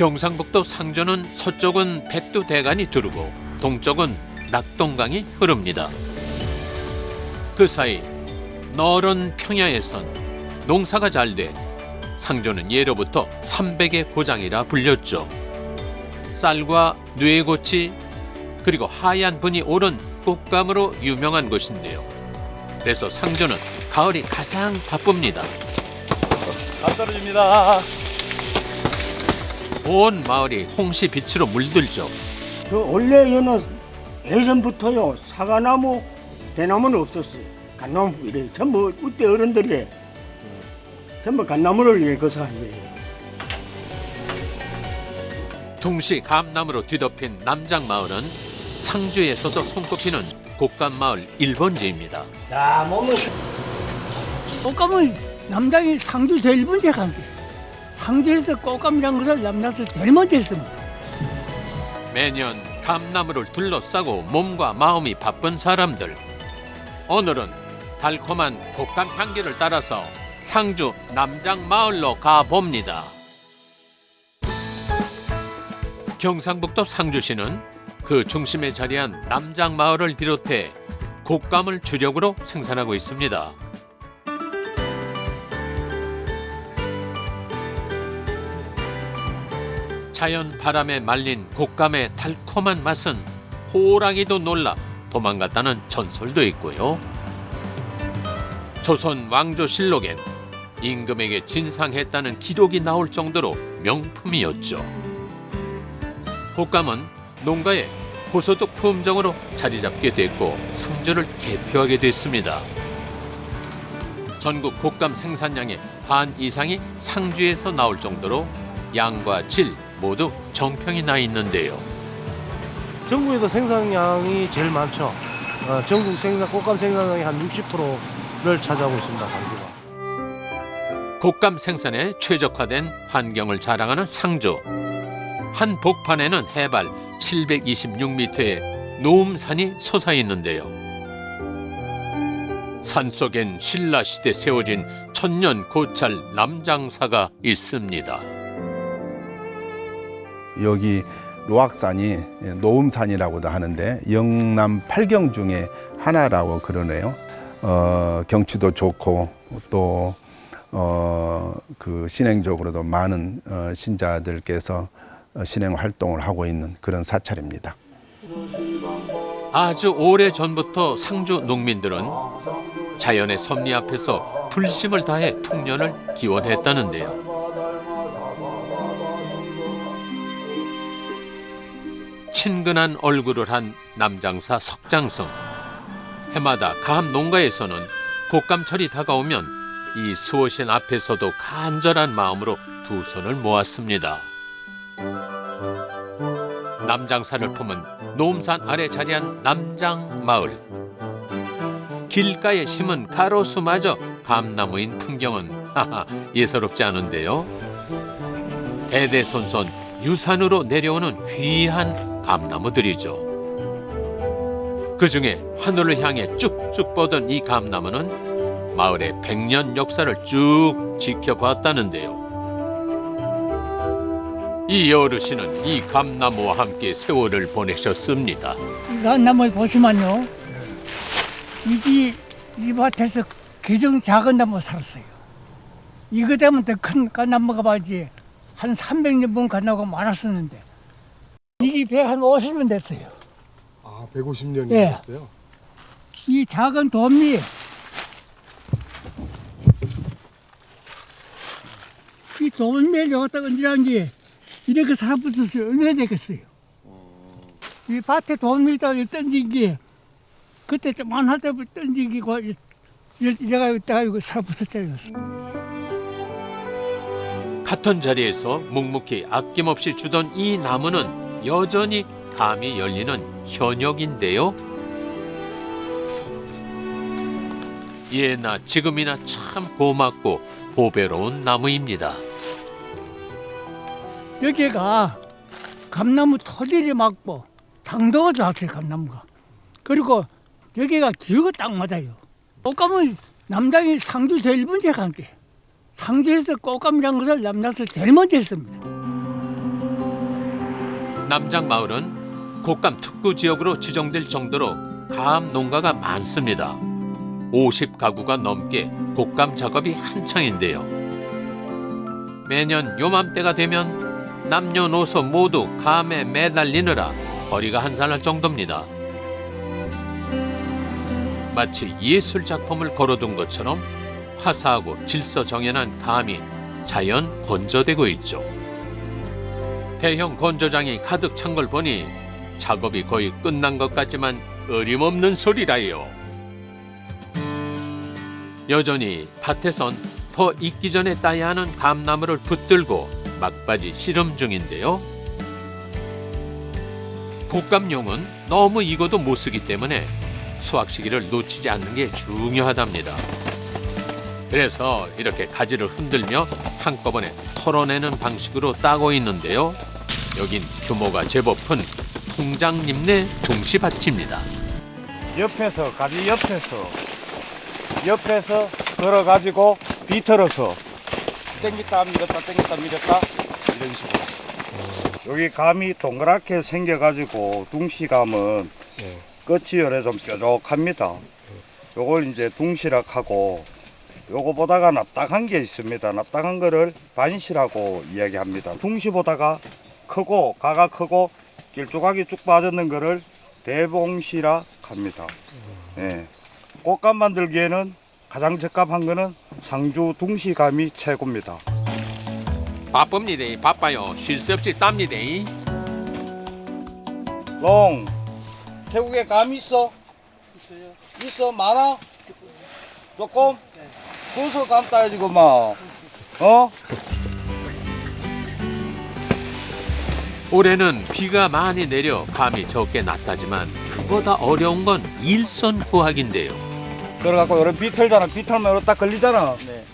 경상북도 상주는 서쪽은 백두대간이 두르고 동쪽은 낙동강이 흐릅니다. 그 사이 넓은 평야에선 농사가 잘 돼 상주는 예로부터 300의 고장이라 불렸죠. 쌀과 뇌고치 그리고 하얀 분이 오른 꽃감으로 유명한 곳인데요. 그래서 상주는 가을이 가장 바쁩니다. 안 떨어집니다. 온 마을이 홍시 빛으로 물들죠. 원래 여는 예전부터요 사과나무, 대나무는 없었어요. 갓나무 이래 전부 그때 어른들이 전부 갓나무를 이래 거서 한 거예요. 둥시 감나무로 뒤덮인 남장마을은 상주에서도 손꼽히는 곶감마을 1번지입니다. 야 몸을 꽃감은 남장이 상주 제일 먼저 간 게. 상주에서 꽃감이라는 것을 남자에서 제일 먼저 했습니다. 매년 감나무를 둘러싸고 몸과 마음이 바쁜 사람들. 오늘은 달콤한 곶감 향기를 따라서 상주 남장마을로 가봅니다. 경상북도 상주시는 그 중심에 자리한 남장마을을 비롯해 곶감을 주력으로 생산하고 있습니다. 자연 바람에 말린 곶감의 달콤한 맛은 호랑이도 놀라 도망갔다는 전설도 있고요. 조선 왕조실록엔 임금에게 진상했다는 기록이 나올 정도로 명품이었죠. 곶감은 농가의 고소득 품종으로 자리 잡게 됐고 상주를 대표하게 됐습니다. 전국 곶감 생산량의 반 이상이 상주에서 나올 정도로 양과 질 모두 정평이 나 있는데요. 전국에도 생산량이 제일 많죠. 전국 곶감 생산량의 한 60%를 차지하고 있습니다. 상주가. 곶감 생산에 최적화된 환경을 자랑하는 상주. 한 복판에는 해발 726m의 노음산이 솟아 있는데요. 산속엔 신라시대 세워진 천년 고찰 남장사가 있습니다. 여기 로악산이 노음산이라고도 하는데 영남 8경 중에 하나라고 그러네요. 경치도 좋고 또 그 신행적으로도 많은 신자들께서 신행 활동을 하고 있는 그런 사찰입니다. 아주 오래전부터 상주 농민들은 자연의 섭리 앞에서 불심을 다해 풍년을 기원했다는데요. 친근한 얼굴을 한 남장사 석장성. 해마다 감 농가에서는 곶감철이 다가오면 이 수호신 앞에서도 간절한 마음으로 두 손을 모았습니다. 남장산을 품은 노음산 아래 자리한 남장마을. 길가에 심은 가로수마저 감나무인 풍경은 예사롭지 않은데요. 대대손손 유산으로 내려오는 귀한 감나무들이죠. 그중에 하늘을 향해 쭉쭉 뻗은 이 감나무는 마을의 100년 역사를 쭉 지켜봤다는데요. 이 어르신은 이 감나무와 함께 세월을 보내셨습니다. 이 감나무 보시면요. 이 밭에서 가장 작은 나무 살았어요. 이거 되면 더 큰 감나무가 봐야지. 한 300년 본 감나무가 많았었는데 이게 150년 됐어요. 아, 150년이 예. 됐어요? 이 작은 도미 이 도미를 여기다 얹으라는 게 이렇게 살아붙었어요. 얼마나 되겠어요. 이 밭에 도미에다 던진 게 그때 좀만할 때 던진 게고 이래가 있다가 이거 살아붙었잖아요. 같은 자리에서 묵묵히 아낌없이 주던 이 나무는 여전히 감이 열리는 현역인데요. 예나 지금이나 참 고맙고 보배로운 나무입니다. 여기가 감나무 토질이 맞고 당도가 좋았어요. 감나무가. 그리고 여기가 기후가 딱 맞아요. 곶감은 남장이 상주 제일 먼저 간 게. 상주에서 곶감이라는 것을 남자에서 제일 먼저 했습니다. 남장마을은 곶감 특구 지역으로 지정될 정도로 감 농가가 많습니다. 50가구가 넘게 곶감 작업이 한창인데요. 매년 요맘때가 되면 남녀노소 모두 감에 매달리느라 허리가 한산할 정도입니다. 마치 예술 작품을 걸어둔 것처럼 화사하고 질서정연한 감이 자연 건조되고 있죠. 대형 건조장이 가득 찬 걸 보니 작업이 거의 끝난 것 같지만 어림없는 소리라요. 여전히 밭에선 더 익기 전에 따야 하는 감나무를 붙들고 막바지 씨름 중인데요. 곶감용은 너무 익어도 못 쓰기 때문에 수확 시기를 놓치지 않는 게 중요하답니다. 그래서 이렇게 가지를 흔들며 한꺼번에 털어내는 방식으로 따고 있는데요. 여긴 규모가 제법 큰 통장님네 둥시밭입니다. 옆에서 가지 옆에서 걸어가지고 비틀어서 당겼다 밀었다 당겼다 밀었다 이런 식으로. 여기 감이 동그랗게 생겨가지고 둥시감은 끝이 열에 좀 뾰족합니다. 요걸 이제 둥시락하고 요거보다가 납작한 게 있습니다. 납작한 거를 반시라고 이야기합니다. 둥시보다가 크고 가가 크고 길조각이 쭉 빠졌는 거를 대봉시라 합니다. 예. 곶감 만들기에는 가장 적합한 거는 상주 둥시감이 최고입니다. 바쁩니다. 바빠요. 쉴 새 없이 땀니다. 롱, 태국에 감 있어? 있어요. 있어? 많아? 조금? 부서 감 따야지 그만. 어? 올해는 비가 많이 내려 감이 적게 났다지만 그보다 어려운 건 일선 후학인데요. 그래갖고 요런 비틀잖아. 비틀면 요런 딱 걸리잖아. 네.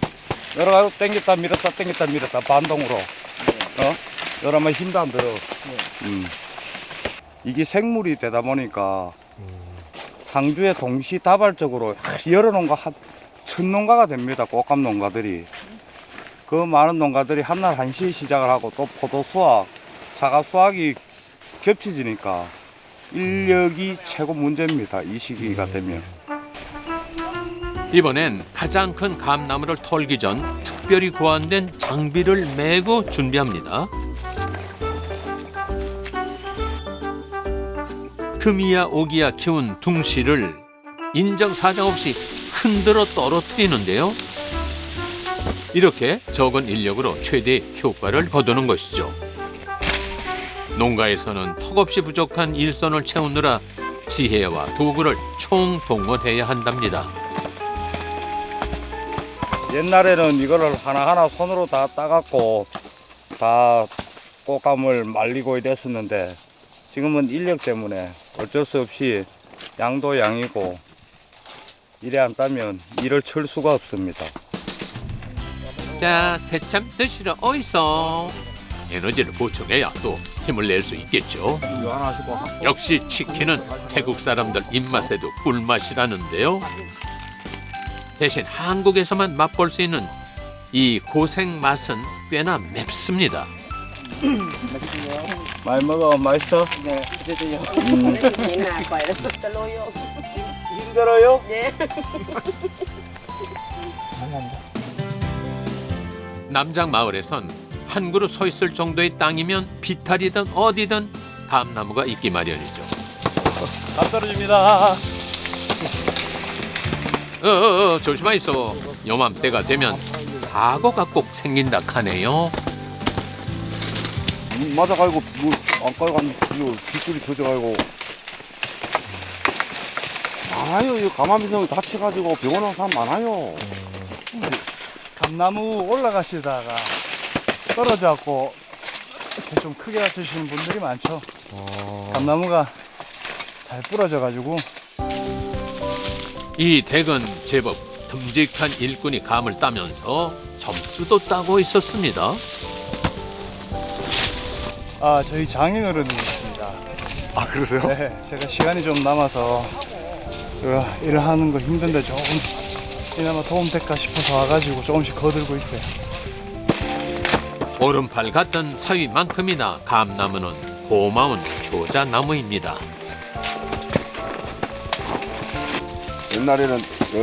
요래가지고 당겼다 밀었다 당겼다 밀었다 반동으로. 요러면 힘도 안 들어. 이게 생물이 되다 보니까 상주에 동시다발적으로 여러 농가 한 1000농가가 됩니다. 곶감 농가들이. 그 많은 농가들이 한날 한시 시작을 하고 또 포도 수확, 사과 수확이 겹쳐지니까 인력이 최고 문제입니다. 이 시기가 되면. 이번엔 가장 큰 감나무를 털기 전 특별히 고안된 장비를 메고 준비합니다. 금이야 오기야 키운 둥시를 인정사정 없이 흔들어 떨어뜨리는데요. 이렇게 적은 인력으로 최대 효과를 거두는 것이죠. 농가에서는 턱없이 부족한 일손을 채우느라 지혜와 도구를 총동원해야 한답니다. 옛날에는 이거를 하나하나 손으로 다 따갖고 다 곶감을 말리고 이랬었는데 지금은 인력 때문에 어쩔 수 없이 양도 양이고 이래 안 따면 일을 칠 수가 없습니다. 자, 새참 드시러 어이소. 에너지를 보충해야 또 힘을 낼 수 있겠죠. 역시 치킨은 태국 사람들 입맛에도 꿀맛이라는데요. 대신 한국에서만 맛볼 수 있는 이 고생 맛은 꽤나 맵습니다. 많이 먹어? 맛있어? 네, 드세요. 옛날 거예요. 떨어요. 힘들어요? 네. 남장 마을에선 한 그루 서 있을 정도의 땅이면 비탈이든 어디든 감나무가 있기 마련이죠. 감 떨어집니다. 조심하이소. 요맘때가 되면 사고가 꼭 생긴다 하네요. 맞아가지고 안 깔고 빗줄이 터져가지고 많아요. 이 가마비성이 다쳐가지고 병원 온 사람 많아요. 감나무 올라가시다가 떨어져갖고 이렇게 좀 크게 다치시는 분들이 많죠. 감나무가 잘 부러져가지고. 이 댁은 제법 듬직한 일꾼이 감을 따면서 점수도 따고 있었습니다. 아, 저희 장인어른이십니다. 아, 그러세요? 네, 제가 시간이 좀 남아서 일을 하는 거 힘든데 조금 이나마 도움 될까 싶어서 와가지고 조금씩 거들고 있어요. 오른팔 같던 사위만큼이나 감나무는 고마운 효자나무입니다. 옛날에는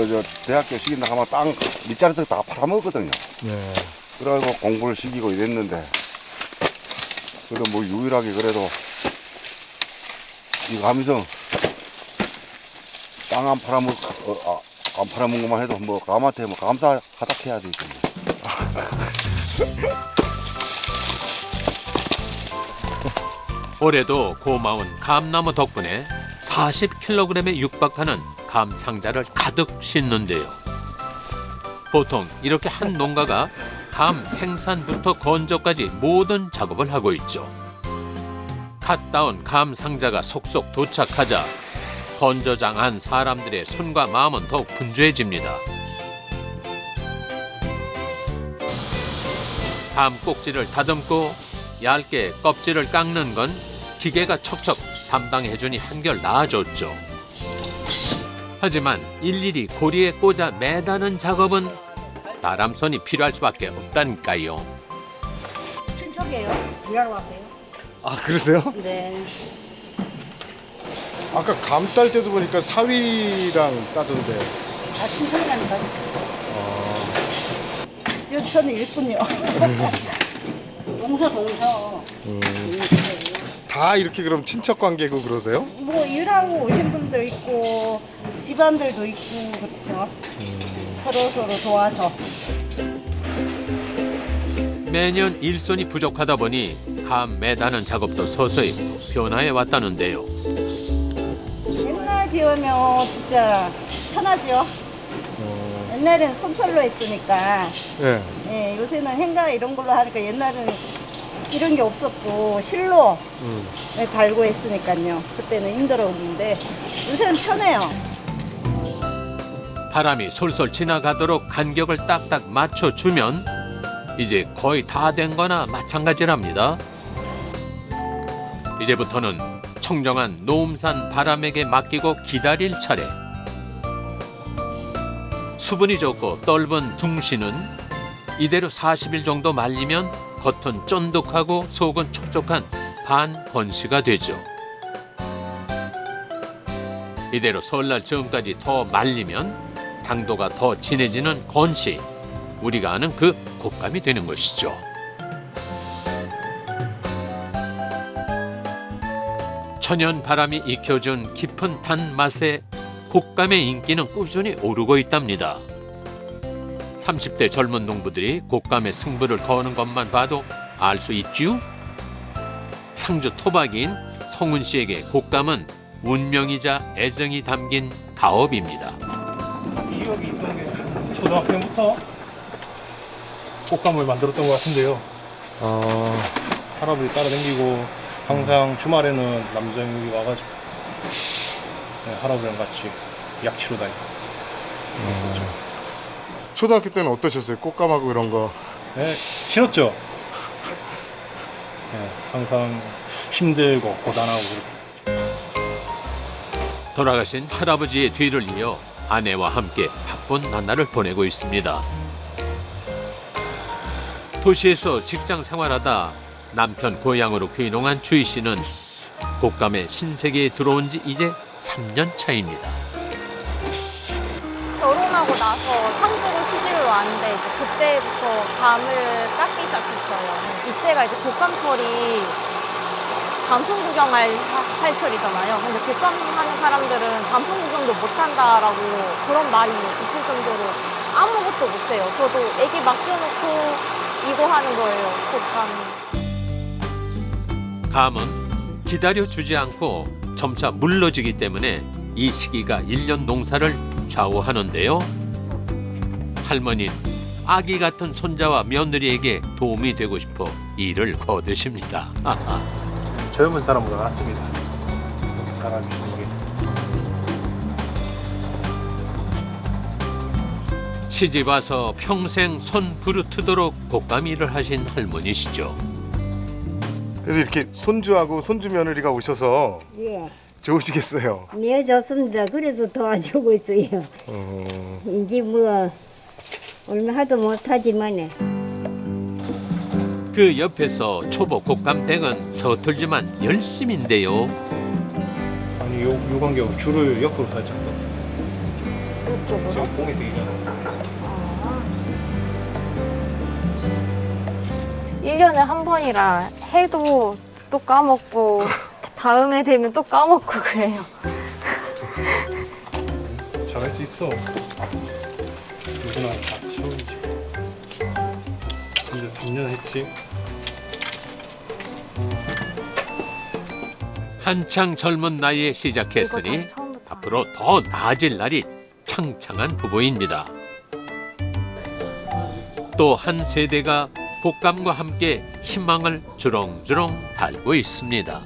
저 대학교 시킨다 하면 땅 밑자리 다 팔아먹었거든요. 네. 그래가지고 공부를 시키고 이랬는데, 그래도 뭐 유일하게 그래도 이 감성 땅 안 안 팔아먹은 것만 해도 뭐 감한테 뭐 감사하다 해야 되겠네. 올해도 고마운 감나무 덕분에 40kg에 육박하는 감 상자를 가득 싣는데요. 보통 이렇게 한 농가가 감 생산부터 건조까지 모든 작업을 하고 있죠. 갓 따온 감 상자가 속속 도착하자 건조장 안 사람들의 손과 마음은 더욱 분주해집니다. 감 꼭지를 다듬고 얇게 껍질을 깎는 건 기계가 척척 담당해주니 한결 나아졌죠. 하지만 일일이 고리에 꽂아 매다는 작업은 사람 손이 필요할 수밖에 없다니까요. 친척이에요. 일하러 왔어요. 아, 그러세요? 네. 아까 감 딸 때도 보니까 사위랑 따던데. 아, 친척이라니까. 저는 일꾼이요. 동서. 다 이렇게 그럼 친척 관계고 그러세요? 뭐 일하고 오신 분도 있고 집안들도 있고 그렇죠. 서로 도와서. 매년 일손이 부족하다 보니 감 매다는 작업도 서서히 변화해 왔다는데요. 옛날 비우면 진짜 편하죠. 옛날에는 손털로 했으니까. 네. 예, 요새는 행가 이런 걸로 하니까 옛날에는 이런 게 없었고 실로 달고 했으니까요. 그때는 힘들었는데 요새는 편해요. 바람이 솔솔 지나가도록 간격을 딱딱 맞춰주면 이제 거의 다 된 거나 마찬가지랍니다. 이제부터는 청정한 노음산 바람에게 맡기고 기다릴 차례. 수분이 좋고 떫은 둥시는 이대로 40일 정도 말리면 겉은 쫀득하고 속은 촉촉한 반건시가 되죠. 이대로 설날 즈음까지 더 말리면 당도가 더 진해지는 건시, 우리가 아는 그 곶감이 되는 것이죠. 천연 바람이 익혀준 깊은 단맛에 곶감의 인기는 꾸준히 오르고 있답니다. 30대 젊은 농부들이 곶감의 승부를 거는 것만 봐도 알 수 있죠? 상주 토박이인 성훈 씨에게 곶감은 운명이자 애정이 담긴 가업입니다. 기억이 있던 게 초등학생부터 곶감을 만들었던 것 같은데요. 할아버지 따라다니고 항상 주말에는 남자 여기 와가지고 할아버지랑 같이 약 치러 다니고 그랬었죠. 초등학교 때는 어떠셨어요? 꽃감하고 이런 거. 네, 싫었죠. 네, 항상 힘들고 고단하고 돌아가신 할아버지의 뒤를 이어 아내와 함께 바쁜 나날을 보내고 있습니다. 도시에서 직장 생활하다 남편 고향으로 귀농한 주희 씨는 곶감의 신세계에 들어온 지 이제 3년 차입니다. 결혼하고 나서 상주로 시집을 왔는데 이제 그때부터 감을 깎기 시작했어요. 이때가 이제 곶감철이 단풍 구경할 철이잖아요. 근데 곶감 하는 사람들은 단풍 구경도 못한다라고 그런 말이 있을 정도로 아무것도 못해요. 저도 애기 맡겨놓고 이거 하는 거예요, 곶감. 감은 기다려주지 않고 점차 물러지기 때문에 이 시기가 1년 농사를 좌우하는데요. 할머니는 아기 같은 손자와 며느리에게 도움이 되고 싶어 일을 거두십니다. 젊은 사람보다 낫습니다. 따라주시는 게. 시집 와서 평생 손 부르트도록 곶감 일을 하신 할머니시죠. 그래서 이렇게 손주하고 손주 며느리가 오셔서 예. 좋으시겠어요. 네, 좋습니다. 그래서 도와주고 있어요. 이제 뭐 얼마 하도 못하지만 그 옆에서 초보 곶감댁은 서툴지만 열심인데요. 아니 요 간격 줄을 옆으로 살짝 넣어. 지금 공이 되잖아. 1년에 한 번이라 해도 또 까먹고 다음에 되면 또 까먹고 그래요. 잘할 수 있어. 누구나 다 채우지. 이제 3년 했지. 한창 젊은 나이에 이거 시작했으니 다시 처음부터. 앞으로 더 나아질 날이 창창한 부부입니다. 또 한 세대가 곶감과 함께 희망을 주렁주렁 달고 있습니다.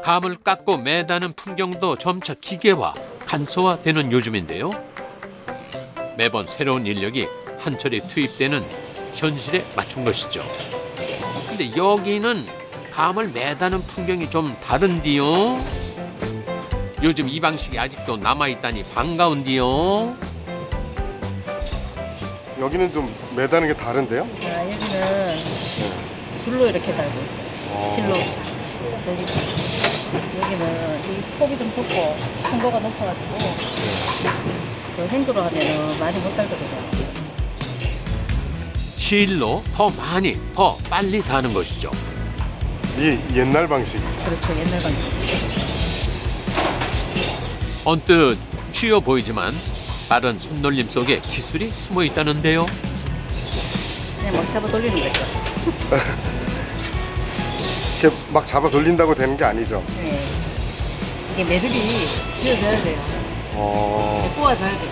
감을 깎고 매다는 풍경도 점차 기계화, 간소화되는 요즘인데요. 매번 새로운 인력이 한철에 투입되는 현실에 맞춘 것이죠. 근데 여기는 감을 매다는 풍경이 좀 다른디요. 요즘 이 방식이 아직도 남아있다니 반가운디요. 여기는 좀 매다는 게 다른데요? 아, 여기는 줄로 이렇게 달고 있어요. 실로. 여기는 이 폭이 좀 좁고 선도가 높아가지고 그 행도로 하면은 많이 못 달거든요. 실로 더 많이, 더 빨리 다는 것이죠. 이 옛날 방식. 그렇죠. 옛날 방식. 언뜻 쉬워 보이지만 빠른 손놀림 속에 기술이 숨어 있다는데요. 그냥 막 잡아 돌리는 거죠. 이렇게 막 잡아 돌린다고 되는 게 아니죠. 네. 이게 매듭이 지어져야 돼요. 꼬아져야 돼요.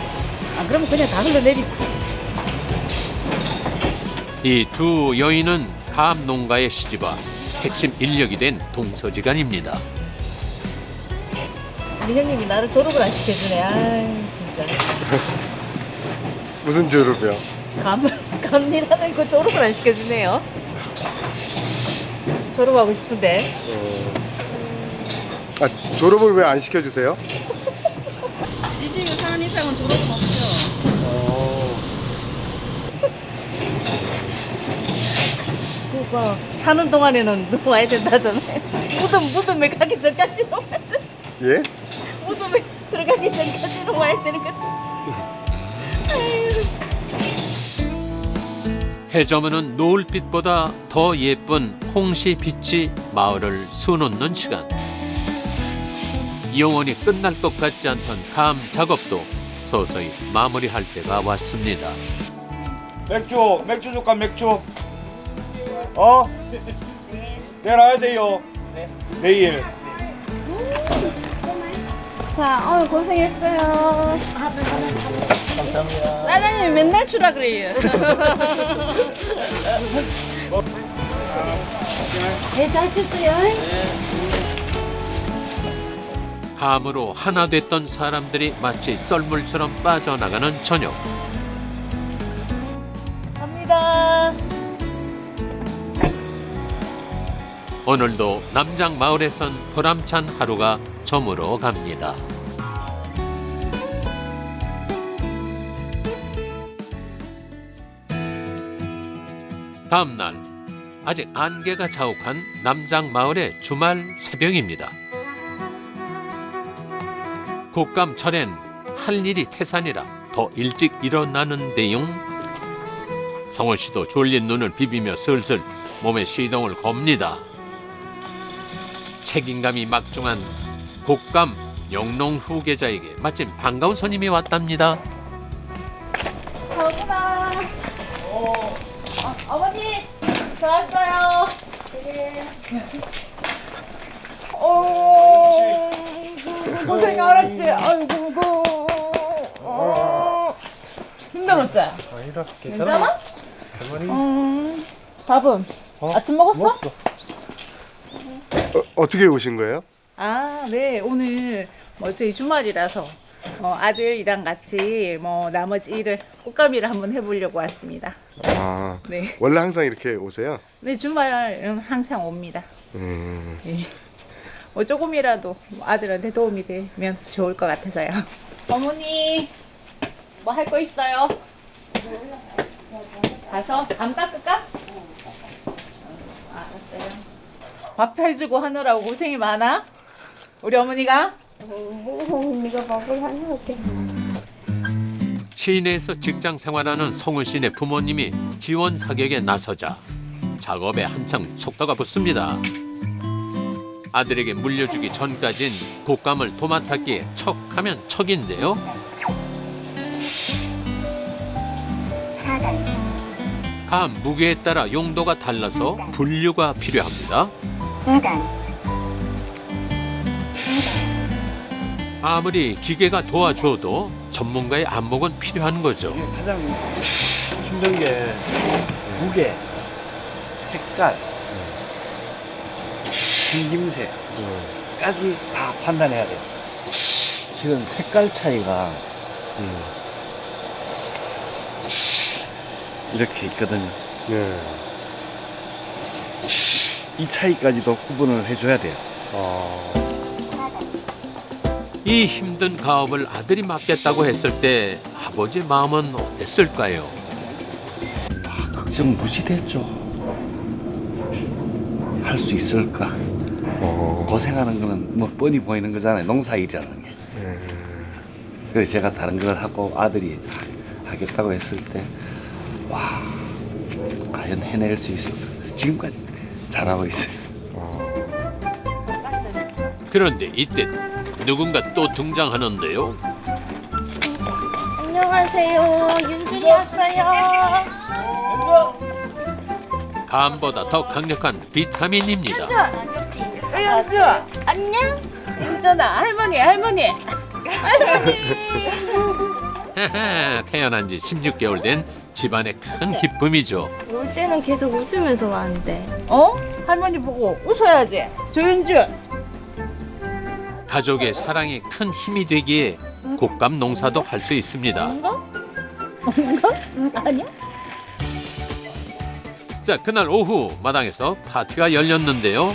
아, 그러면 그냥 다 흘러내리지. 이 두 여인은 감 농가의 시집와 핵심 인력이 된 동서지간입니다. 우리 형님이 나를 졸업을 안 시켜주네. 아이, 진짜. 무슨 졸업이요? 감리라는 거 졸업을 안 시켜주네요. 졸업하고 싶은데. 아, 졸업을 왜 안 시켜주세요? 이 집에 사는 이상은 졸업은 없죠. 그거 사는 동안에는 누구 와야 된다잖아요. 무덤에 가기 전까지는 와야 돼. 예? 무덤에 들어가기 전까지는 와야 되는 것 같아. 해저문은 노을빛보다 더 예쁜 홍시빛이 마을을 수놓는 시간. 영원히 끝날 것 같지 않던 감 작업도 서서히 마무리할 때가 왔습니다. 맥주 줄까 맥주? 내일 와야 돼요. 내일. 자, 고생했어요. 감사합니다. 사장님 맨날 주라 그래요. 네, 잘 쳤어요. 감으로 하나 됐던 사람들이 마치 썰물처럼 빠져나가는 저녁. 갑니다. 오늘도 남장 마을에선 보람찬 하루가 저물어 갑니다. 다음 날 아직 안개가 자욱한 남장 마을의 주말 새벽입니다. 곶감철엔 할 일이 태산이라 더 일찍 일어나는데요. 성원 씨도 졸린 눈을 비비며 슬슬 몸에 시동을 겁니다. 책임감이 막중한 곶감 영농 후계자에게 마침 반가운 손님이 왔답니다. 가구나. 어머니, 저 왔어요. 고생 알았지? 아이고, 힘들었지? 아니라 괜찮아. 괜찮아? 밥은? 아침 먹었어? 어떻게 오신 거예요? 아, 네. 오늘 저희 주말이라서 아들이랑 같이 나머지 일을 꽃가미를 한번 해보려고 왔습니다. 아, 네. 원래 항상 이렇게 오세요? 네, 주말은 항상 옵니다. 네. 조금이라도 아들한테 도움이 되면 좋을 것 같아서요. 어머니, 뭐 할 거 있어요? 가서 안 닦을까? 알았어요. 밥 해주고 하느라고 고생이 많아? 우리 어머니가? 네가 밥을 하려고. 시내에서 직장 생활하는 성훈 씨네 부모님이 지원 사격에 나서자 작업에 한창 속도가 붙습니다. 아들에게 물려주기 전까진 곶감을 도맡았기에 척하면 척인데요. 감 무게에 따라 용도가 달라서 분류가 필요합니다. 아무리 기계가 도와줘도 전문가의 안목은 필요한 거죠. 가장 힘든 게 무게, 색깔, 생김새까지 다 판단해야 돼요. 지금 색깔 차이가 이렇게 있거든요. 이 차이까지도 구분을 해줘야 돼요. 이 힘든 가업을 아들이 맡겠다고 했을 때 아버지의 마음은 어땠을까요? 걱정 무지 됐죠. 할 수 있을까? 고생하는 거는 뭐 뻔히 보이는 거잖아요. 농사일이라는 게. 그래서 제가 다른 걸 하고 아들이 하겠다고 했을 때, 와, 과연 해낼 수 있을까? 지금까지 잘하고 있어요. 그런데 이때 누군가 또 등장하는데요. 안녕하세요. 윤준이 왔어요. 감보다 더 강력한 비타민입니다. 윤주, 안녕? 윤준아, 할머니. 태어난 지 16개월 된 집안의 큰 기쁨이죠. 놀 때는 계속 웃으면서 왔는데. 어? 할머니 보고 웃어야지. 조윤주. 가족의 사랑이 큰 힘이 되기에 곶감 농사도 할 수 있습니다. 아니야? 자, 그날 오후 마당에서 파티가 열렸는데요.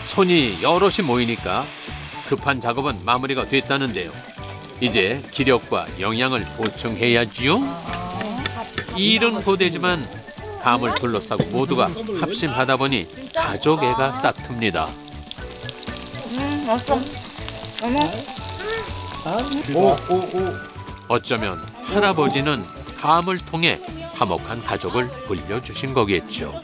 손이 여럿이 모이니까 급한 작업은 마무리가 됐다는데요. 이제 기력과 영양을 보충해야지요. 일은 고되지만 감을 둘러싸고 모두가 합심하다 보니 가족애가 싹틉니다. 맛있어. 어머. 어쩌면 할아버지는 감을 통해 화목한 가족을 불려주신 거겠죠.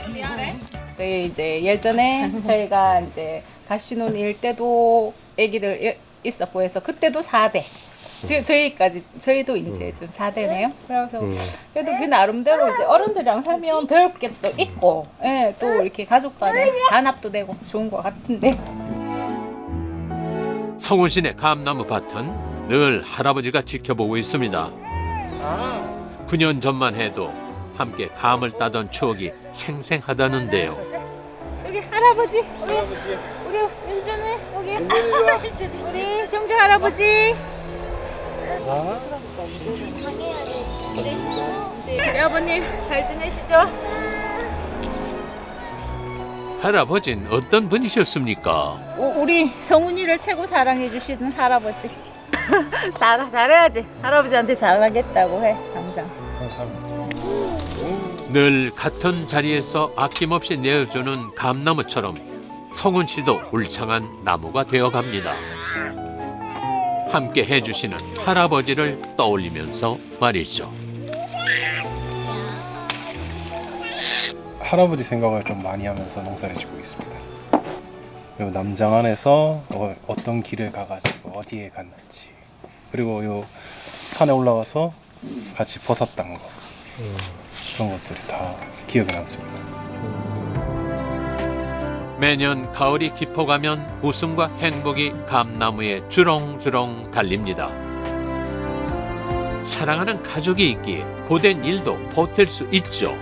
저희 이제 예전에 저희가 이제 가시눈 일 때도 아기들 있었고 해서 그때도 4대. 저희도 이제 좀 4대네요. 그래서 그래도 그 나름대로 이제 어른들이랑 살면 배울 게 또 있고, 예, 또 이렇게 가족 간에 단합도 되고 좋은 것 같은데. 성훈 씨네 감나무 밭은 늘 할아버지가 지켜보고 있습니다. 9년 전만 해도 함께 감을 따던 추억이 생생하다는데요. 여기 할아버지, 우리 윤준이 여기 우리 정주 할아버지. 여보님 잘 지내시죠? 할아버진 어떤 분이셨습니까? 우리 성훈이를 최고 사랑해 주시는 할아버지. 잘해야지. 할아버지한테 잘하겠다고 해 항상. 늘 같은 자리에서 아낌없이 내어주는 감나무처럼 성훈 씨도 울창한 나무가 되어갑니다. 함께 해주시는 할아버지를 떠올리면서 말이죠. 할아버지 생각을 좀 많이 하면서 농사를 짓고 있습니다. 그리고 남장 안에서 어떤 길을 가가지고 어디에 갔는지, 그리고 요 산에 올라가서 같이 버섯 딴 거, 그런 것들이 다 기억에 남습니다. 매년 가을이 깊어가면 웃음과 행복이 감나무에 주렁주렁 달립니다. 사랑하는 가족이 있기에 고된 일도 버틸 수 있죠.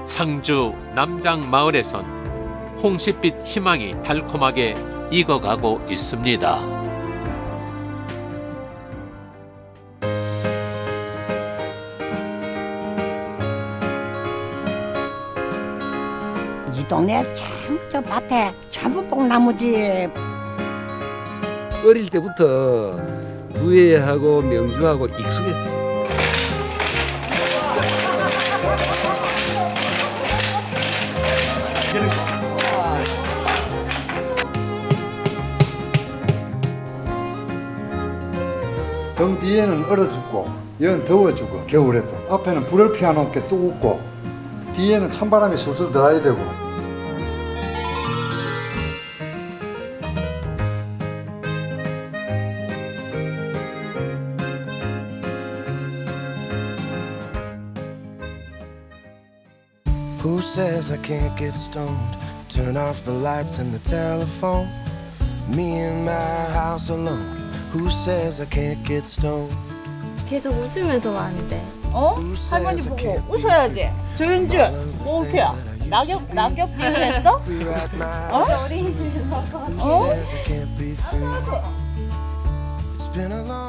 상주 남장 마을에선 홍시빛 희망이 달콤하게 익어가고 있습니다. 이 동네 참 저 밭에 참부뽕 나무지. 어릴 때부터 구애하고 명주하고 익숙했어요. 등 뒤에는 얼어 죽고 여는 더워 죽어. 겨울에도 앞에는 불을 피워놓은 게 뜨겁고 뒤에는 찬바람이 술술 들어야 되고. Who says I can't get stoned? Turn off the lights and the telephone. Me in my house alone. Who says I can't get stoned? 계속 웃으면서 왔는데. 어? 할머니 보고 웃어야지. 조윤주, 뭐 이렇게 낙엽 비교했어? 어? 어린이집에서 어? Says I can't be free. It's been a long